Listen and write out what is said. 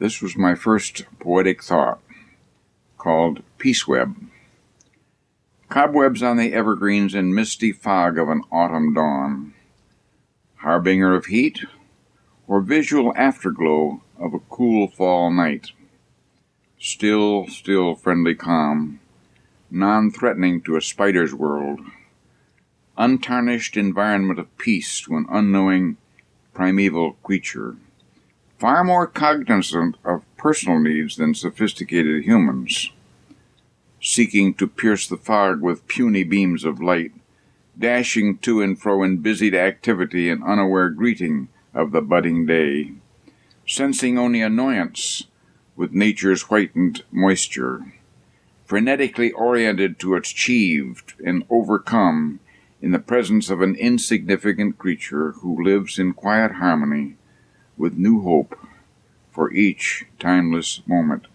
This was my first poetic thought, called Peaceweb. Cobwebs on the evergreens and misty fog of an autumn dawn, harbinger of heat, or visual afterglow of a cool fall night. Still, friendly calm, non-threatening to a spider's world, untarnished environment of peace to an unknowing primeval creature, far more cognizant of personal needs than sophisticated humans, seeking to pierce the fog with puny beams of light, dashing to and fro in busied activity and unaware greeting of the budding day, sensing only annoyance with nature's whitened moisture, frenetically oriented to achieved and overcome in the presence of an insignificant creature who lives in quiet harmony with new hope for each timeless moment.